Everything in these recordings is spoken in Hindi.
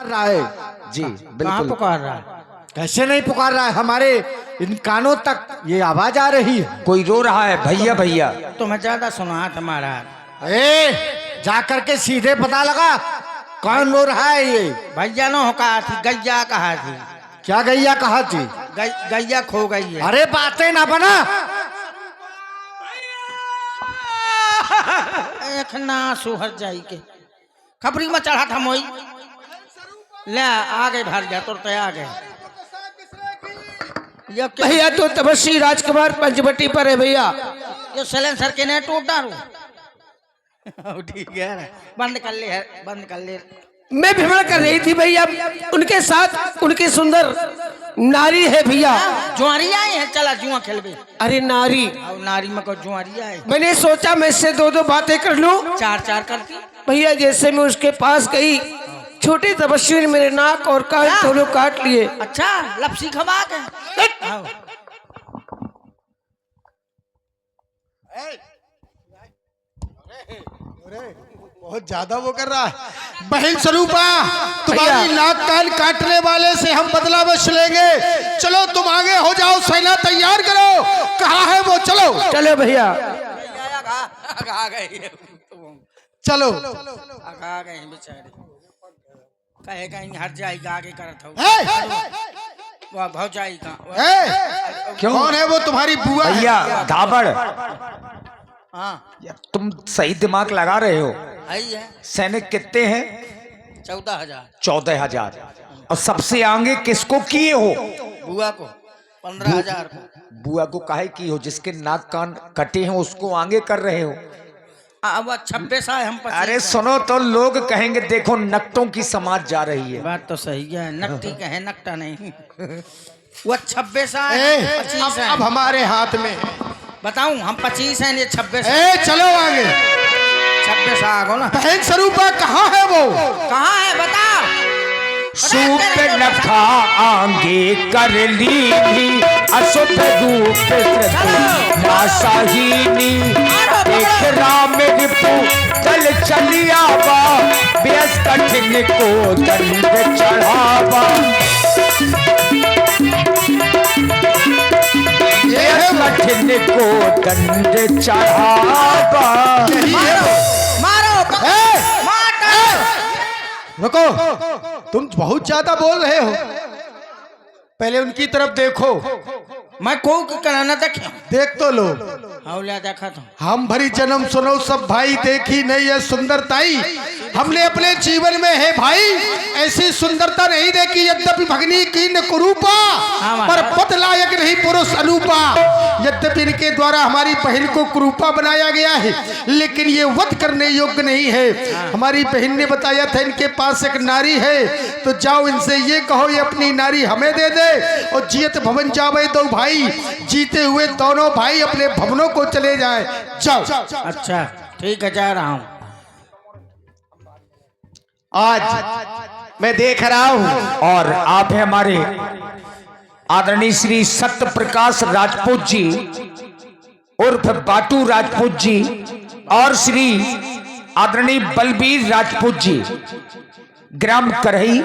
रहा है जी कहाँ बिल्कुल। पुकार रहा है? कैसे नहीं पुकार रहा है, हमारे इन कानों तक ये आवाज आ रही है। कोई रो रहा है भैया भैया। तुम्हें ज्यादा सुना था महाराज। जा करके सीधे पता लगा कौन रो रहा है ये। भैया ने कहा थी, गैया कहा थी। क्या गैया कहा थी? गैया खो गई है। अरे बातें ना बना। एक ना सुहर जाई के खपरी में चढ़ा था मोई। ले आगे भर जा तुरते आगे। ये क्या? भैया तो तपस्वी राजकुमार पंचवटी पर है भैया। ये सलेंसर के ने टूट डालू। ठीक है, बंद कर ले, बंद कर ले। मैं भ्रमण कर रही थी भैया, उनके साथ उनकी सुंदर नारी है भैया। जुआरी आए हैं, चला जुआ खेलबे। अरे नारी, और नारी में को जुआरी आए। मैंने सोचा मैं इससे दो दो बातें कर लूं। चार चार करती भैया जैसे मैं उसके पास गई, छोटे तपस्वी ने मेरे नाक और कान दोनों काट लिए। अच्छा लपसी खबा के। आओ। बहुत ज्यादा वो कर रहा है। बहन स्वरूपा, तुम्हारी नाक कान काटने वाले से हम बदला बच लेंगे। चलो तुम आगे हो जाओ, सेना तैयार करो। कहाँ है वो? चलो चलो भैया। आ गए चलो। आ गए बेचारे। कहे कहीं हट जाएगा, आगे करत हो। वह भाव जाएगा। क्यों? कौन है वो? तुम्हारी बुआ है? भैया धाबड़, हाँ यार तुम सही दिमाग लगा रहे हो। आई है। सैनिक कितने हैं? 14,000। 14,000। और सबसे आगे किसको किए हो? बुआ को 15,000 को। बुआ को काहे की हो? जिसके नाक कान कटे हैं उसको आगे कर रहे हो। अब 26 आए हम 25 अरे आए। सुनो तो लोग कहेंगे देखो नकटों की समाज जा रही है। बात तो सही है, नकटी कहे नकटा नहीं। वो 26 आए, ए, 25 अब है। हमारे हाथ में। बताऊं हम 25 हैं, ये 26। चलो आगे। 26 आ गो ना। बहन स्वरूपा कहाँ है वो? कहाँ है बताओ? सूप नखा आगे कर ली, अशुद्ध रूप नासाहीनी। देख राम रिपु चल चलियावा, व्यस कठिन को दंड चढ़ावा। कठिन को दंड चढ़ावा। मारो रुको, तुम बहुत ज्यादा बोल रहे हो। पहले उनकी तरफ देखो। मैं को कराना देखे। देख तो लो। हौला देखा था। हम भरी जन्म सुनो सब भाई, देखी नहीं है सुंदरताई हमने अपने जीवन में है भाई। ऐसी सुंदरता नहीं देखी, यद्यपि भगनी की न कुरूपा, पर पत लायक नहीं पुरुष अनूपा। यद्यपि इनके द्वारा हमारी बहन को कुरूपा बनाया गया है, लेकिन ये वध करने योग्य नहीं है। हमारी बहन ने बताया था इनके पास एक नारी है, तो जाओ इनसे ये कहो ये अपनी नारी हमें दे दे, और जियत भवन जावे दो भाई, जीते हुए दोनों भाई अपने भवनों को चले जाए। जाओ। अच्छा ठीक है, जा रहा हूँ। आज मैं देख रहा हूँ और आप हैं हमारे आदरणीय श्री सत्य प्रकाश राजपूत जी उर्फ बाटू राजपूत जी और श्री आदरणीय बलबीर राजपूत जी ग्राम करही।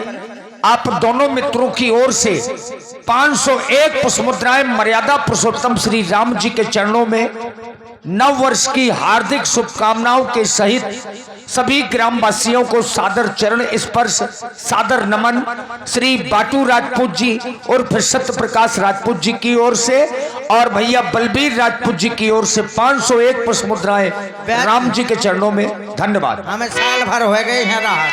आप दोनों मित्रों की ओर से 501 पुष्पमुद्राएं मर्यादा पुरुषोत्तम श्री राम जी के चरणों में नव वर्ष की हार्दिक शुभकामनाओं के सहित सभी ग्रामवासियों को सादर चरण स्पर्श सादर नमन श्री बाटू राजपूत जी उर्फ सत्य प्रकाश राजपूत जी की ओर से और भैया बलबीर राजपूत जी की ओर से 501 पुष्पमुद्राएं राम जी के चरणों में। धन्यवाद। हमें साल भर हो गए यहाँ रहा।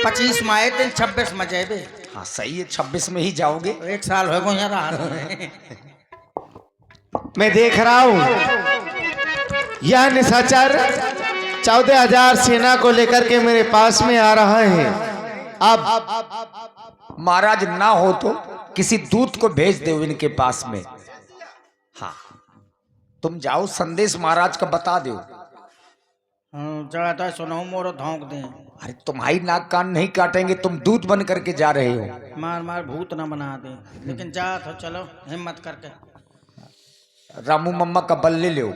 25 में आए थे, 26 में जेबे। हाँ सही है, 26 में ही जाओगे। एक साल हो गए यहाँ रहा। मैं देख रहा हूँ यह निशाचर 14,000 सेना को लेकर के मेरे पास में आ रहा है। अब महाराज ना हो तो किसी दूत को भेज दो इनके पास में। हाँ तुम जाओ संदेश महाराज का बता दो। चढ़ा था सुनो मोरो धोंक दे। अरे तुम्हारी नाक कान नहीं काटेंगे, तुम दूत बन करके जा रहे हो। मार मार भूत ना बना दे, लेकिन जा तो चलो हिम्मत करके। रामू मम्मा का बल ले लो।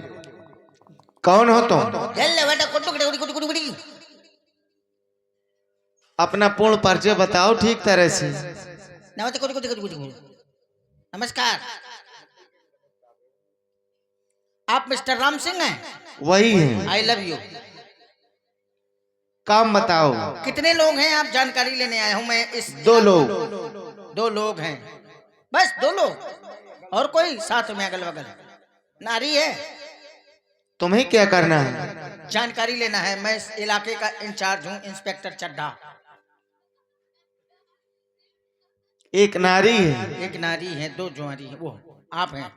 कौन हो तुम? अपना पूर्ण परिचय बताओ ठीक तरह से। नमस्ते नमस्कार, आप मिस्टर राम सिंह हैं? वही है। I love you. काम बताओ। कितने लोग हैं? आप जानकारी लेने आया हूँ मैं। इस 2 लोग। 2 लोग हैं, बस 2 लोग, और कोई साथ में अगल बगल नारी है? तुम्हें क्या करना है? जानकारी लेना है। मैं इस इलाके का इंचार्ज हूँ, इंस्पेक्टर चड्ढा। एक नारी है। एक नारी है, 2 जुआरी है, वो आप हैं,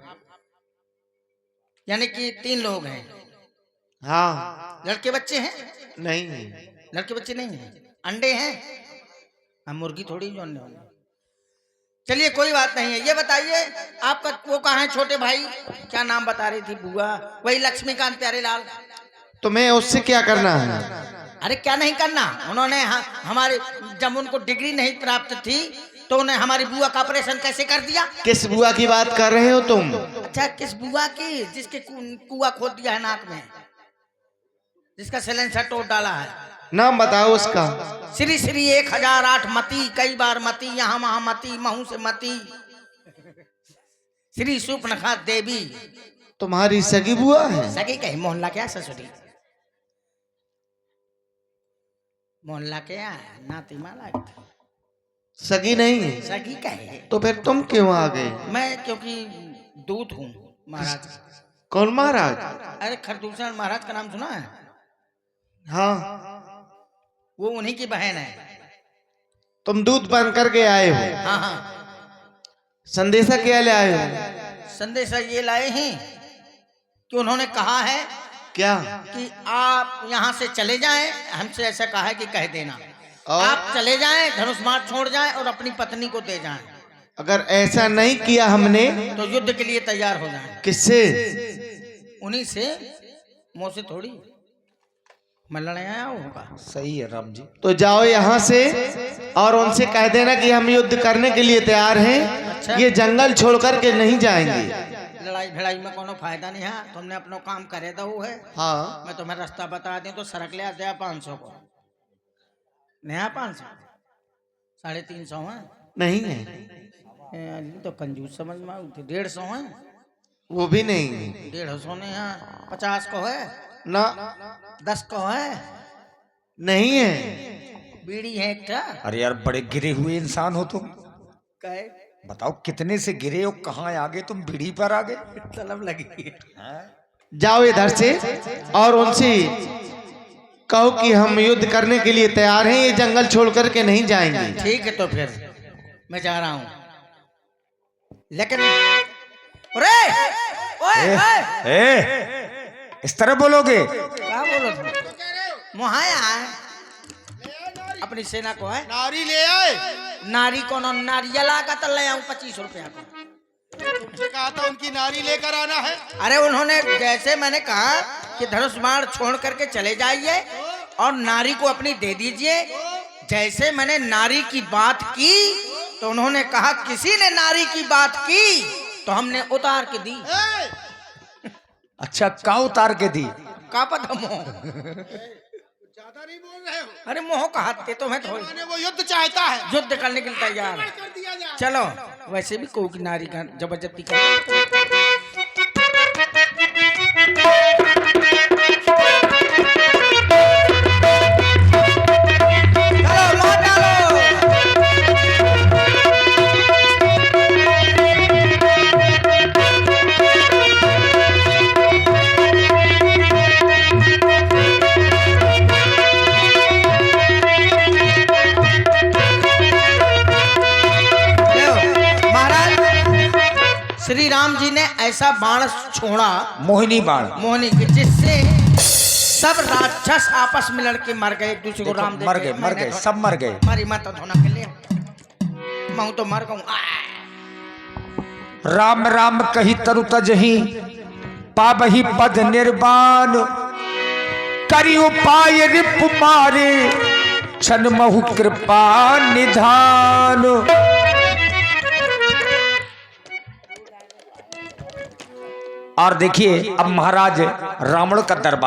यानी कि 3 लोग हैं। हाँ। लड़के बच्चे हैं? नहीं है। लड़के बच्चे नहीं हैं। अंडे हैं? हम मुर्गी थोड़ी जो अंडे होंगे। चलिए कोई बात नहीं है। ये बताइए आपका वो कहाँ है छोटे भाई? क्या नाम बता रही थी बुआ? वही लक्ष्मीकांत प्यारेलाल। तुम्हें उससे क्या करना है? अरे क्या नहीं करना, उन्होंने हमारे जब उनको डिग्री नहीं प्राप्त थी तो उन्हें हमारी बुआ का ऑपरेशन कैसे कर दिया। किस बुआ की बात कर रहे हो तुम? अच्छा, किस बुआ की? जिसके कुआ खोद दिया है नाक में, जिसका सिलेंसर तोड़ डाला है। नाम बताओ उसका। श्री श्री 1008 मती, कई बार मती, यहाँ वहां मती, महू से मती, श्री सुपनखा देवी। तुम्हारी सगी बुआ है? सगी कहीं मोहल्ला क्या ससुरी? मोहल्ला क्या नाती माला? सगी नहीं है। सगी कहे तो फिर तुम क्यों आ गए? मैं क्योंकि दूत हूँ महाराज। कौन महाराज? अरे खरदूषण महाराज का नाम सुना है? हाँ। वो उन्हीं की बहन है। तुम दूध बन करके आए हो? हाँ हाँ। संदेशा क्या ले आए हो? संदेशा ये लाए हैं कि उन्होंने कहा है क्या? कि आप यहाँ से चले जाएं। हमसे ऐसा कहा है कि कह देना और? आप चले जाएं, धनुष मार छोड़ जाएं और अपनी पत्नी को दे जाएं। अगर ऐसा नहीं किया हमने तो युद्ध के लिए तैयार हो जाएं। किससे? उन्हीं से, मुँह से थोड़ी। मैं लड़ने आया होगा। सही है राम जी। तो जाओ यहाँ से और उनसे कह देना कि हम युद्ध करने के लिए तैयार हैं। अच्छा। ये जंगल छोड़ करके नहीं जाएंगे। लड़ाई भिड़ाई में कोनो फायदा नहीं है। तुमने अपना काम करे दो है। हाँ। मैं तुम्हें रास्ता बता दूं तो सड़क ले आ जाए 500 को। नया 500 350 है। नहीं है। तो कंजूस समझ में आती। 150 है। वो भी नहीं है। 150 नहीं है। 50 को है ना। 10 को है। नहीं है। बीड़ी है क्या? अरे यार बड़े गिरे हुए इंसान हो तुम। कहे बताओ कितने से गिरे हो, कहाँ आगे तुम बीड़ी पर आ गए? तलब लगी। जाओ इधर से और उनसे कहो कि हम युद्ध करने के लिए तैयार हैं। ये जंगल छोड़ करके नहीं जाएंगे। ठीक है तो फिर मैं जा रहा हूँ, लेकिन ओए इस तरह बोलोगे? क्या बोलो तुम? मुहाया है अपनी सेना को है। नारी ले आए। नारी को नारियला का तो ले आऊं 25 रुपया को। तुमसे कहा था उनकी नारी लेकर आना है। अरे उन्होंने जैसे मैंने कहा कि धनुष बाण छोड़ करके चले जाइए और नारी को अपनी दे दीजिए, जैसे मैंने नारी की बात की तो उन्होंने कहा किसी ने नारी की बात की तो हमने उतार के दी। अच्छा, का उतार के दी? का पता मोह। ज्यादा नहीं बोल रहे हो। अरे मोह कहते तुम्हें थोड़ी। वो युद्ध चाहता है। युद्ध करने के लिए तैयार है। कर दिया जाए। चलो, वैसे भी कोई नारी का जबरदस्ती कर। श्री राम जी ने ऐसा बाण छोड़ा, मोहिनी बाण, मोहिनी की, जिससे सब राक्षस आपस में लड़के मर गए। एक दूसरे को राम मर गए, सब मर गए। मारी माता धोना के लिए मैं तो मर गऊं। राम राम कही तरु तजही पाबही पद निर्वाण, करी उपाय रिपु मारे छन महु कृपा निधान। और देखिए अब महाराज रावण का दरबार।